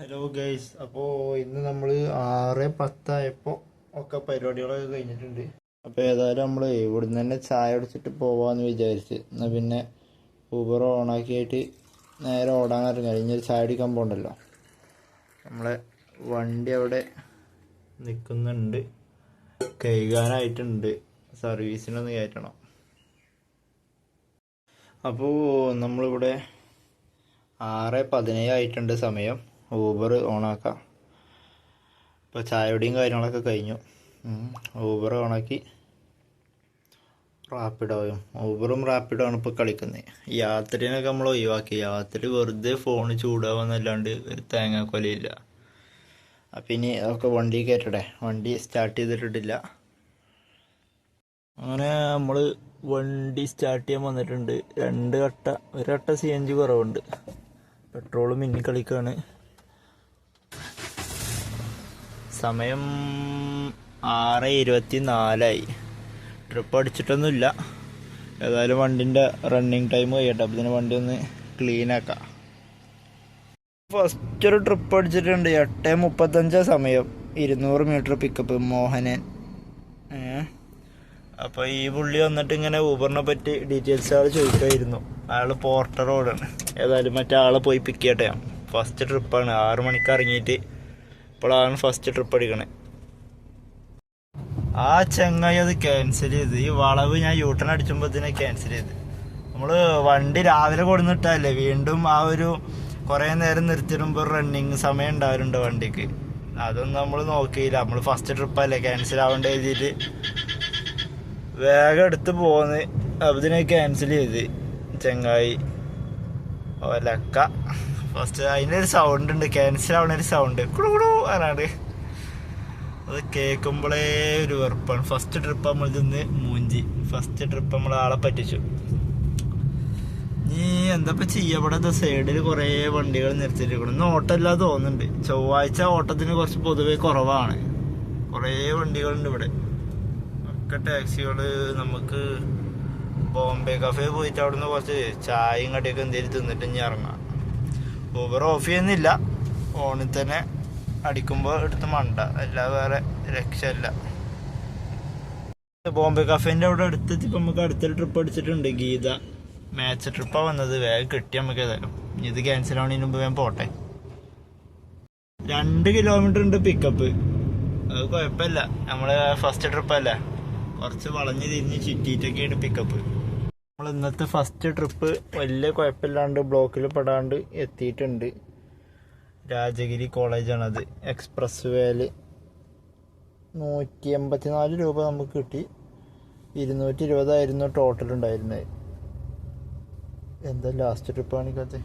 Hello guys, അപ്പോൾ ഇന്ന് നമ്മൾ 6:10 ഒക്കെ പരിപാടികളൊക്കെ കഴിഞ്ഞിട്ടുണ്ട്. അപ്പോൾ ഏതായാലും നമ്മൾ ഇവിടുന്ന് തന്നെ ചായ അടിച്ചിട്ട് പോവാമെന്ന് വിചാരിച്ച്. എന്നാൽ പിന്നെ ഊബർ ഓണാക്കിയിട്ട് നേരെ ഓടാൻ ഇറങ്ങി. ഇനിയൊരു ചായ അടിക്കാൻ പോകണ്ടല്ലോ. നമ്മളെ വണ്ടി അവിടെ നിൽക്കുന്നുണ്ട്, കഴുകാനായിട്ടുണ്ട്, സർവീസിനൊന്ന് കയറ്റണം. അപ്പോൾ നമ്മളിവിടെ 6:17 ആയിട്ടുണ്ട് സമയം. ഊബർ ഓണാക്കാം. ഇപ്പോൾ ചായയുടെയും കാര്യങ്ങളൊക്കെ കഴിഞ്ഞു. ഊബർ ഓണാക്കി റാപ്പിഡോയും ഊബറും റാപ്പിഡോയാണ് ഇപ്പോൾ കളിക്കുന്നത്. യാത്രേനൊക്കെ നമ്മൾ ഒഴിവാക്കി. യാത്ര വെറുതെ ഫോണ് ചൂടാവുന്നല്ലാണ്ട് ഒരു തേങ്ങാക്കൊലയില്ല. അപ്പം ഇനി അതൊക്കെ വണ്ടി കയറ്റട്ടെ. വണ്ടി സ്റ്റാർട്ട് ചെയ്തിട്ടില്ല. അങ്ങനെ നമ്മൾ വണ്ടി സ്റ്റാർട്ട് ചെയ്യാൻ വന്നിട്ടുണ്ട്. ഒരു കട്ട CNG കുറവുണ്ട്. പെട്രോൾ മിന്നി കളിക്കാണ്. സമയം 6:24 ട്രിപ്പ് അടിച്ചിട്ടൊന്നുമില്ല. ഏതായാലും വണ്ടിൻ്റെ റണ്ണിങ് ടൈം കഴിയട്ടെ. അപ്പം ഇതിന് വണ്ടി ഒന്ന് ക്ലീൻ ആക്കാം. ഫസ്റ്റ് ഒരു ട്രിപ്പ് അടിച്ചിട്ടുണ്ട്. 8:35 സമയം. 200 മീറ്റർ പിക്കപ്പ് മോഹനൻ. അപ്പോൾ ഈ പുള്ളി വന്നിട്ട് ഇങ്ങനെ ഊബറിനെ പറ്റി ഡീറ്റെയിൽസ് ആൾ ചോദിക്കുമായിരുന്നു. അയാൾ പോർട്ടർ റോഡാണ്. ഏതായാലും മറ്റേ ആളെ പോയി പിക്ക് ചെയ്യട്ടെ. ഫസ്റ്റ് ട്രിപ്പാണ്. 6 മണിക്ക് ഇറങ്ങിയിട്ട് ഇപ്പോഴാണ് ഫസ്റ്റ് ട്രിപ്പ് അടിക്കണേ. ആ ചങ്ങായി അത് ക്യാൻസൽ ചെയ്ത്. ഈ വളവ് ഞാൻ യൂട്ടേൺ അടിച്ചുമ്പോൾ ഇതിനെ ക്യാൻസൽ ചെയ്ത്. നമ്മൾ വണ്ടി രാവിലെ കൊടുന്നിട്ടല്ലേ, വീണ്ടും ആ ഒരു കുറേ നേരം നിർത്തിയിടുമ്പോൾ റണ്ണിങ് സമയം ഉണ്ടാവലുണ്ട് വണ്ടിക്ക്. അതൊന്നും നമ്മൾ നോക്കിയില്ല. നമ്മൾ ഫസ്റ്റ് ട്രിപ്പല്ലേ, ക്യാൻസൽ ആവേണ്ട എഴുതിയിട്ട് വേഗം എടുത്ത് പോന്ന്. അപ്പം ഇതിനെ ക്യാൻസൽ ചെയ്ത് ചങ്ങായി. ഓലക്ക ഫസ്റ്റ് അതിൻ്റെ ഒരു സൗണ്ട് ഉണ്ട്, ക്യാൻസൽ ആവണ ഒരു സൗണ്ട് കുടു ആരാണ്. അത് കേൾക്കുമ്പോഴേ ഒരു വെറുപ്പാണ്. ഫസ്റ്റ് ട്രിപ്പ് നമ്മൾ നിന്ന് മൂഞ്ചി. ഫസ്റ്റ് ട്രിപ്പ് നമ്മൾ ആളെ പറ്റിച്ചു. നീ എന്താ ചെയ്യപ്പെടാത്ത സൈഡിൽ കുറേ വണ്ടികൾ നിർത്തിയിരിക്കണം. ഇന്ന് ഓട്ടമില്ലാതെ തോന്നുന്നുണ്ട്. ചൊവ്വാഴ്ച ഓട്ടത്തിന് കുറച്ച് പൊതുവെ കുറവാണ്. കുറേ വണ്ടികളുണ്ട് ഇവിടെ. ഒക്കെ ടാക്സികൾ. നമുക്ക് ബോംബെ കഫേ പോയിട്ട് അവിടെ നിന്ന് കുറച്ച് ചായയും കടിയൊക്കെ എന്തെങ്കിലും തിന്നിട്ട് ഇനി ഇറങ്ങാം. ഊബർ ഓഫ് ചെയ്യുന്നില്ല. ഫോണിൽ തന്നെ അടിക്കുമ്പോൾ എടുത്ത് മണ്ട, അല്ലാതെ വേറെ രക്ഷയില്ല. ബോംബെ കഫേൻ്റെ അവിടെ അടുത്തെത്തിപ്പോൾ നമുക്ക് അടുത്തൊരു ട്രിപ്പ് അടിച്ചിട്ടുണ്ട്. ഗീത മാച്ച് ട്രിപ്പാണ് വന്നത്. വേഗം കിട്ടി നമുക്ക്. ഏതായാലും ഇത് ക്യാൻസൽ ആവുന്നതിന് മുമ്പ് വേഗം പോട്ടെ. 2 കിലോമീറ്റർ ഉണ്ട് പിക്കപ്പ്. അത് കുഴപ്പമില്ല. നമ്മളെ ഫസ്റ്റ് ട്രിപ്പല്ലേ, കുറച്ച് വളഞ്ഞ് തിരിഞ്ഞ് ചുറ്റിയിട്ടൊക്കെയാണ് പിക്കപ്പ്. നമ്മൾ ഇന്നത്തെ ഫസ്റ്റ് ട്രിപ്പ് വലിയ കുഴപ്പമില്ലാണ്ട് ബ്ലോക്കിൽ പെടാണ്ട് എത്തിയിട്ടുണ്ട്. രാജഗിരി കോളേജാണത്. എക്സ്പ്രസ് വേയിൽ 184 രൂപ നമുക്ക് കിട്ടി. 220 ടോട്ടൽ ഉണ്ടായിരുന്നത്. എന്താ ലാസ്റ്റ് ട്രിപ്പാണിക്കകത്ത്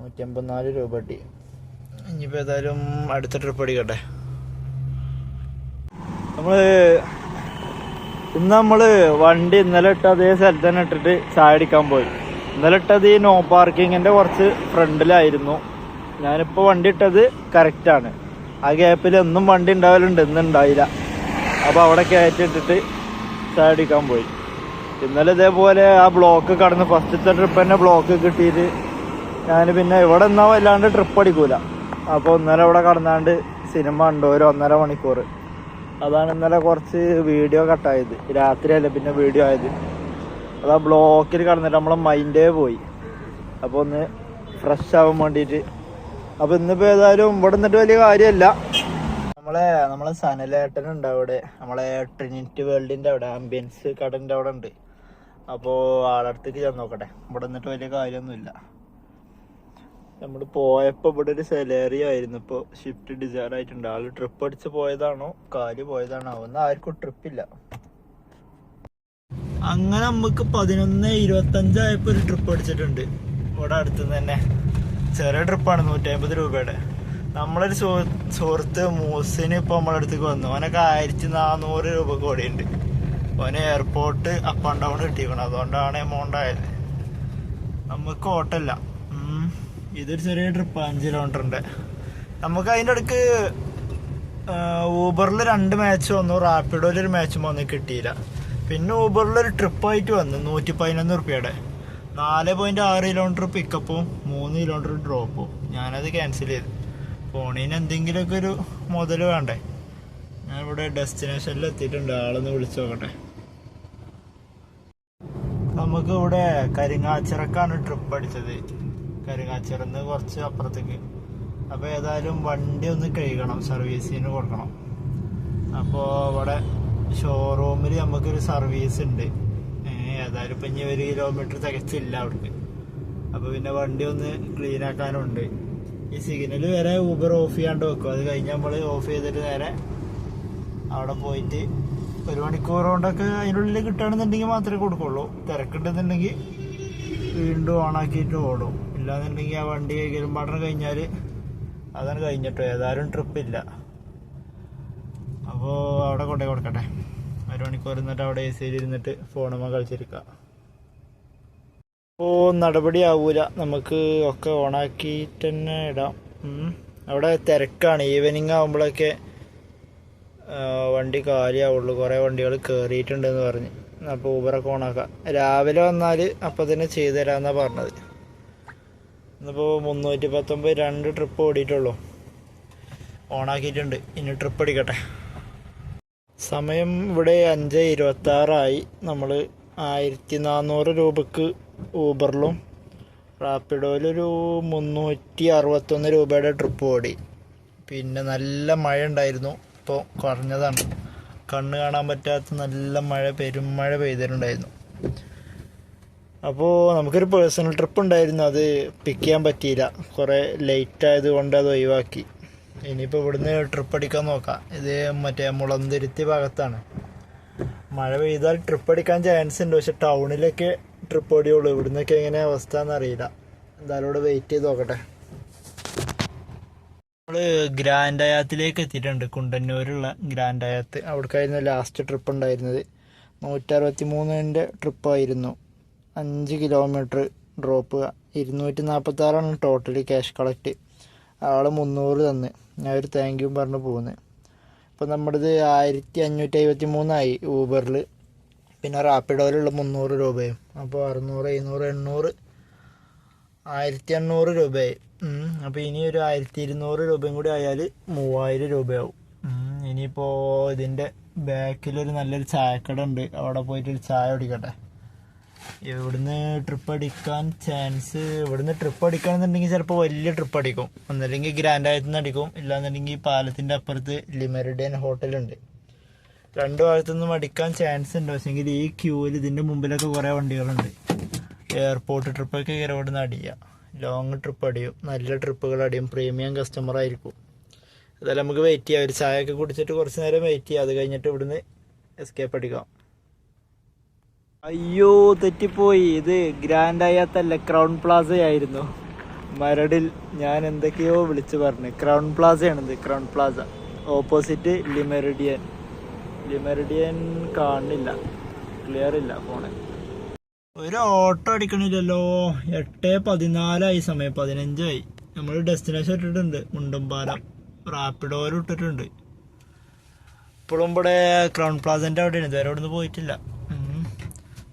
184 രൂപ കിട്ടി. ഇനിയിപ്പോൾ ഏതായാലും അടുത്ത ട്രിപ്പ് അടിക്കട്ടെ. നമ്മൾ വണ്ടി ഇന്നലെ ഇട്ട അതേ സ്ഥലത്ത് തന്നെ ഇട്ടിട്ട് ചായ അടിക്കാൻ പോയി. ഇന്നലെ ഇട്ടത് ഈ നോ പാർക്കിങ്ങിൻ്റെ കുറച്ച് ഫ്രണ്ടിലായിരുന്നു. ഞാനിപ്പോൾ വണ്ടി ഇട്ടത് കറക്റ്റാണ്. ആ ഗ്യാപ്പിൽ എന്നും വണ്ടി ഉണ്ടാവലുണ്ട്, ഇന്നുണ്ടായില്ല. അപ്പോൾ അവിടെ കയറ്റിട്ടിട്ട് ചായ അടിക്കാൻ പോയി. ഇന്നലെ ഇതേപോലെ ആ ബ്ലോക്ക് കടന്ന് ഫസ്റ്റത്തെ ട്രിപ്പ് തന്നെ ബ്ലോക്ക് കിട്ടിയിട്ട് ഞാൻ പിന്നെ ഇവിടെ നിന്നാൽ വല്ലാണ്ട് ട്രിപ്പ് അടിക്കൂല. അപ്പോൾ ഇന്നലെ ഇവിടെ കടന്നാണ്ട് സിനിമ ഉണ്ട് 1.5 മണിക്കൂർ. അതാണ് ഇന്നലെ കുറച്ച് വീഡിയോ കട്ടായത്. രാത്രിയല്ലേ പിന്നെ വീഡിയോ ആയത്. അതാ ബ്ലോക്കിൽ കടന്നിട്ട് നമ്മളെ മൈൻഡേ പോയി. അപ്പോൾ ഒന്ന് ഫ്രഷ് ആവാൻ വേണ്ടിയിട്ട്. അപ്പോൾ ഇന്നിപ്പോൾ ഏതായാലും ഇവിടെ നിന്നിട്ട് വലിയ കാര്യമല്ല. നമ്മളെ സനലേട്ടനുണ്ട് അവിടെ, നമ്മളെ ട്രിനിറ്റി വേൾഡിൻ്റെ അവിടെ ആംബിയൻസ് കടൻ്റെ അവിടെ ഉണ്ട്. അപ്പോൾ ആളടുത്തേക്ക് ചെന്ന് നോക്കട്ടെ. ഇവിടെ നിന്നിട്ട് വലിയ കാര്യമൊന്നുമില്ല. നമ്മൾ പോയപ്പോൾ ഇവിടെ ഒരു സെലേറി ആയിരുന്നു. ഇപ്പോൾ ഷിഫ്റ്റ് ഡിസൈർ ആയിട്ടുണ്ട്. ആൾ ട്രിപ്പ് അടിച്ച് പോയതാണോ കാല് പോയതാണോ ഒന്നും ആർക്കും ട്രിപ്പില്ല. അങ്ങനെ നമുക്ക് 11:25 ആയപ്പോൾ ഒരു ട്രിപ്പ് അടിച്ചിട്ടുണ്ട് ഇവിടെ അടുത്തുനിന്ന് തന്നെ. ചെറിയ ട്രിപ്പാണ്, 150 രൂപയുടെ. നമ്മളൊരു സുഹൃത്ത് മൂസിന് ഇപ്പോൾ നമ്മളെ അടുത്തേക്ക് വന്നു. അവനൊക്കെ 1400 രൂപ കൂടിയുണ്ട്. അവന് എയർപോർട്ട് അപ്പ് ആൻഡ് ഡൗൺ കിട്ടിയിരിക്കണം. അതുകൊണ്ടാണ് എമൗണ്ട് ആയത്. നമുക്ക് ഓട്ടമില്ല. ഇതൊരു ചെറിയ ട്രിപ്പ് 5 കിലോമീറ്ററിൻ്റെ. നമുക്ക് അതിൻ്റെ ഇടയ്ക്ക് ഊബറിൽ 2 മാച്ച് വന്നു, റാപ്പിഡോയിൽ ഒരു മാച്ചും വന്നു കിട്ടിയില്ല. പിന്നെ ഊബറിലൊരു ട്രിപ്പായിട്ട് വന്നു 111 റുപ്യയുടെ. 4.6 കിലോമീറ്റർ പിക്കപ്പും 3 കിലോമീറ്റർ ഡ്രോപ്പും. ഞാനത് അത് ക്യാൻസൽ ചെയ്തു. ഫോണിന് എന്തെങ്കിലുമൊക്കെ ഒരു മുതൽ വേണ്ടേ. ഞാനിവിടെ ഡെസ്റ്റിനേഷനിൽ എത്തിയിട്ടുണ്ട്. ആളൊന്ന് വിളിച്ചു നോക്കട്ടെ. നമുക്ക് ഇവിടെ കരിങ്ങാച്ചിറക്കാണ് ട്രിപ്പ് അടിച്ചത്. കരിങ്ങാച്ചിറന്ന് കുറച്ച് അപ്പുറത്തേക്ക്. അപ്പോൾ ഏതായാലും വണ്ടി ഒന്ന് കഴുകണം, സർവീസിന് കൊടുക്കണം. അപ്പോൾ ഇവിടെ ഷോറൂമിൽ നമുക്കൊരു സർവീസ് ഉണ്ട്. ഏതായാലും ഇപ്പം ഇനി 1 കിലോമീറ്റർ തികച്ചില്ല അവിടേക്ക്. അപ്പോൾ പിന്നെ വണ്ടി ഒന്ന് ക്ലീൻ ആക്കാനുണ്ട്. ഈ സിഗ്നൽ വരെ ഊബർ ഓഫ് ചെയ്യാണ്ട് വെക്കും. അത് കഴിഞ്ഞ് നമ്മൾ ഓഫ് ചെയ്തിട്ട് നേരെ അവിടെ പോയിട്ട് 1 മണിക്കൂർ കൊണ്ടൊക്കെ അതിനുള്ളിൽ കിട്ടുകയാണെന്നുണ്ടെങ്കിൽ മാത്രമേ കൊടുക്കുള്ളൂ. തിരക്കുണ്ടെന്നുണ്ടെങ്കിൽ വീണ്ടും ഓണാക്കിയിട്ട് ഓടും. ഇല്ലാന്നുണ്ടെങ്കിൽ ആ വണ്ടി കൈകലും പാടം കഴിഞ്ഞാൽ അതാണ് കഴിഞ്ഞിട്ടോ. ഏതായാലും ട്രിപ്പില്ല. അപ്പോൾ അവിടെ കൊണ്ടുപോയി കൊടുക്കട്ടെ. 1 മണിക്കൂർ ഇരുന്നിട്ട് അവിടെ AC ഇരുന്നിട്ട് ഫോണുമ്മ കളിച്ചിരിക്കുക. അപ്പോൾ നടപടി ആവൂല. നമുക്ക് ഒക്കെ ഓണാക്കിയിട്ട് തന്നെ ഇടാം. അവിടെ തിരക്കാണ്. ഈവനിങ് ആകുമ്പോഴൊക്കെ വണ്ടി കാലിയാവുള്ളൂ. കുറേ വണ്ടികൾ കയറിയിട്ടുണ്ടെന്ന് പറഞ്ഞ്. അപ്പോൾ ഊബറൊക്കെ ഓണാക്കാം. രാവിലെ വന്നാൽ അപ്പോൾ തന്നെ ചെയ്തു തരാമെന്നാണ് പറഞ്ഞത്. ഇന്നിപ്പോൾ 319 2 ട്രിപ്പ് ഓടിയിട്ടുള്ളൂ. ഓണാക്കിയിട്ടുണ്ട്. ഇനി ട്രിപ്പ് അടിക്കട്ടെ. സമയം ഇവിടെ 5:26 നമ്മൾ 1400 രൂപക്ക് ഊബറിലും റാപ്പിഡോയിലൊരു 361 രൂപയുടെ ട്രിപ്പ് ഓടി. പിന്നെ നല്ല മഴ ഉണ്ടായിരുന്നു. ഇപ്പോൾ കുറഞ്ഞതാണ്. കണ്ണ് കാണാൻ പറ്റാത്ത നല്ല മഴ, പെരുമഴ പെയ്തിട്ടുണ്ടായിരുന്നു. അപ്പോൾ നമുക്കൊരു പേഴ്സണൽ ട്രിപ്പ് ഉണ്ടായിരുന്നു. അത് പിക്ക് ചെയ്യാൻ പറ്റിയില്ല. കുറേ ലേറ്റ് ആയതുകൊണ്ട് അത് ഒഴിവാക്കി. ഇനിയിപ്പോൾ ഇവിടുന്ന് ട്രിപ്പ് അടിക്കാൻ നോക്കാം. ഇത് മറ്റേ മുളന്തുരുത്തി ഭാഗത്താണ്. മഴ പെയ്താൽ ട്രിപ്പ് അടിക്കാൻ ചാൻസ് ഉണ്ട്. പക്ഷെ ടൗണിലൊക്കെ ട്രിപ്പ് ഓടിയുള്ളൂ. ഇവിടുന്നൊക്കെ എങ്ങനെ അവസ്ഥ എന്നറിയില്ല. എന്തായാലും ഇവിടെ വെയിറ്റ് ചെയ്ത് നോക്കട്ടെ. നമ്മൾ ഗ്രാൻഡ് ഹയാത്തിലേക്ക് എത്തിയിട്ടുണ്ട്. കുണ്ടന്നൂരുള്ള ഗ്രാൻഡ് ഹയാത്ത്. അവിടേക്കായിരുന്നു ലാസ്റ്റ് ട്രിപ്പ് ഉണ്ടായിരുന്നത്. 163ൻ്റെ ട്രിപ്പായിരുന്നു. 5 kilometre drop. 246 totally cash collect. ആൾ 300 തന്ന്. ഞാൻ ഒരു താങ്ക് യു പറഞ്ഞ് പോകുന്നത്. ഇപ്പോൾ നമ്മുടേത് 1553 ഊബറിൽ. പിന്നെ റാപ്പിഡോയിലുള്ള 300 രൂപയും. അപ്പോൾ 600, 700, 800, 1800 രൂപയായി. അപ്പോൾ ഇനി ഒരു 1200 രൂപയും കൂടി ആയാൽ 3000 രൂപയാവും. ഇനിയിപ്പോൾ ഇതിൻ്റെ ബാക്കിലൊരു നല്ലൊരു ചായക്കട ഉണ്ട്. അവിടെ പോയിട്ടൊരു ചായ കുടിക്കട്ടെ. ഇവിടുന്ന് ട്രിപ്പ് അടിക്കാൻ ചാൻസ്, ഇവിടുന്ന് ട്രിപ്പ് അടിക്കുകയാണെന്നുണ്ടെങ്കിൽ ചിലപ്പോൾ വലിയ ട്രിപ്പ് അടിക്കും. ഒന്നല്ലെങ്കിൽ ഗ്രാൻഡ് ഹയാത്തിൽ നിന്ന് അടിക്കും. ഇല്ലാന്നുണ്ടെങ്കിൽ പാലത്തിൻ്റെ അപ്പുറത്ത് ലിമെറിഡിയൻ ഹോട്ടലുണ്ട്. 2 ഭാഗത്തു നിന്നും അടിക്കാൻ ചാൻസ് ഉണ്ട്. പക്ഷേങ്കിൽ ഈ ക്യൂവിൽ ഇതിൻ്റെ മുമ്പിലൊക്കെ കുറേ വണ്ടികളുണ്ട്. എയർപോർട്ട് ട്രിപ്പൊക്കെ ഇവിടുന്ന് അടിയുക. ലോങ് ട്രിപ്പ് അടിയും. നല്ല ട്രിപ്പുകൾ അടിയും. പ്രീമിയം കസ്റ്റമർ ആയിരിക്കും. അതായത് നമുക്ക് വെയിറ്റ് ചെയ്യാം. ഒരു ചായയൊക്കെ കുടിച്ചിട്ട് കുറച്ച് നേരം വെയിറ്റ് ചെയ്യാം. അത് കഴിഞ്ഞിട്ട് ഇവിടുന്ന് എസ്കേപ്പ് അടിക്കാം. അയ്യോ, തെറ്റിപ്പോയി. ഇത് ഗ്രാൻഡ് ഹയാത്തല്ല, ക്രൗൺ പ്ലാസ ആയിരുന്നു. മരടിൽ ഞാൻ എന്തൊക്കെയോ വിളിച്ച് പറഞ്ഞു. ക്രൗൺ പ്ലാസയാണിത്. Crown plaza opposite Le Meridien. Le Meridien കാണുന്നില്ല, ക്ലിയർ ഇല്ല ഫോണ്. ഒരു ഓട്ടോ അടിക്കണില്ലല്ലോ. 8:14 സമയം 15. നമ്മൾ ഡെസ്റ്റിനേഷൻ ഇട്ടിട്ടുണ്ട്. മുണ്ടമ്പാലം. റാപ്പിഡോയിൽ ഇട്ടിട്ടുണ്ട്. ഇപ്പോഴും ഇവിടെ ക്രൗൺ പ്ലാസൻ്റെ അവിടെയാണ്. ഇതുവരെ ഇവിടുന്ന് പോയിട്ടില്ല.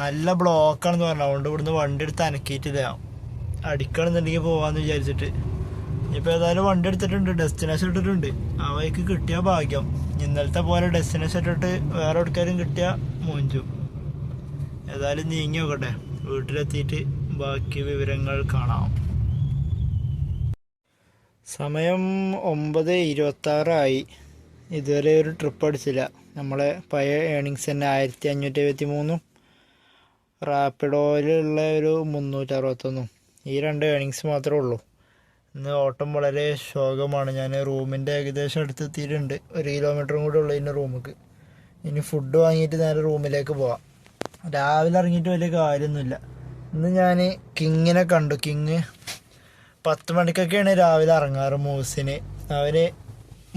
നല്ല ബ്ലോക്കാണെന്ന് പറഞ്ഞു. അതുകൊണ്ട് ഇവിടുന്ന് വണ്ടി എടുത്ത് അനക്കിയിട്ടില്ല. അടിക്കണമെന്നുണ്ടെങ്കിൽ പോകാമെന്ന് വിചാരിച്ചിട്ട്. ഇനിയിപ്പോൾ ഏതായാലും വണ്ടി എടുത്തിട്ടുണ്ട്. ഡെസ്റ്റിനേഷൻ ഇട്ടിട്ടുണ്ട്. ആ വഴിക്ക് കിട്ടിയ ഭാഗ്യം. ഇന്നലത്തെ പോലെ ഡെസ്റ്റിനേഷൻ ഇട്ടിട്ട് വേറെ എവിടേക്കാരും കിട്ടിയ മൂഞ്ചു. ഏതായാലും നീങ്ങി നോക്കട്ടെ. വീട്ടിലെത്തിയിട്ട് ബാക്കി വിവരങ്ങൾ കാണാം. സമയം 9:26. ഇതുവരെ ഒരു ട്രിപ്പ് അടിച്ചില്ല. നമ്മളെ പഴയ ഏണിങ്സ് തന്നെ 1573. റാപ്പിഡോയിലുള്ള ഒരു 361. ഈ 2 ഏണിങ്സ് മാത്രമേ ഉള്ളൂ. ഇന്ന് ഓട്ടം വളരെ ശോകമാണ്. ഞാൻ റൂമിൻ്റെ ഏകദേശം അടുത്തെത്തിയിട്ടുണ്ട്. 1 കിലോമീറ്ററും കൂടെ ഉള്ളൂ ഇനി റൂമിക്ക്. ഇനി ഫുഡ് വാങ്ങിയിട്ട് നേരെ റൂമിലേക്ക് പോവാം. രാവിലെ ഇറങ്ങിയിട്ട് വലിയ കാര്യമൊന്നുമില്ല. ഇന്ന് ഞാൻ കിങ്ങിനെ കണ്ടു. കിങ് 10 മണിക്കൊക്കെയാണ് രാവിലെ ഇറങ്ങാറ് മൂസിന്. അവന്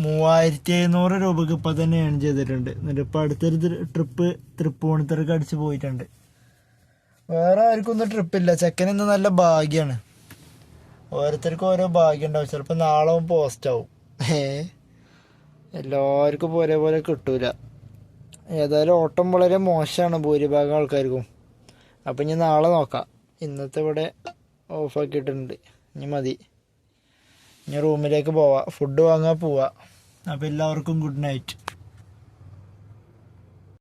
3700 രൂപക്ക് ഇപ്പം തന്നെ ഏൺ ചെയ്തിട്ടുണ്ട്. എന്നിട്ട് ഇപ്പം അടുത്തൊരു ട്രിപ്പ് തൃപ്പൂണിത്തറക്ക് അടിച്ച് പോയിട്ടുണ്ട്. വേറെ ആർക്കൊന്നും ട്രിപ്പില്ല. ചെക്കനിന്ന് നല്ല ഭാഗ്യമാണ്. ഓരോരുത്തർക്കും ഓരോ ഭാഗ്യം ഉണ്ടാവും. ചിലപ്പോൾ നാളെ പോസ്റ്റാവും. എല്ലാവർക്കും ഒരേപോലെ കിട്ടൂല. ഏതായാലും ഓട്ടം വളരെ മോശമാണ് ഭൂരിഭാഗം ആൾക്കാർക്കും. അപ്പം ഇനി നാളെ നോക്കാം. ഇന്നത്തെ ഇവിടെ ഓഫാക്കിയിട്ടുണ്ട്. ഇനി മതി. ഇനി റൂമിലേക്ക് പോവാം, ഫുഡ് വാങ്ങാൻ പോവാ. അപ്പോൾ എല്ലാവർക്കും ഗുഡ് നൈറ്റ്.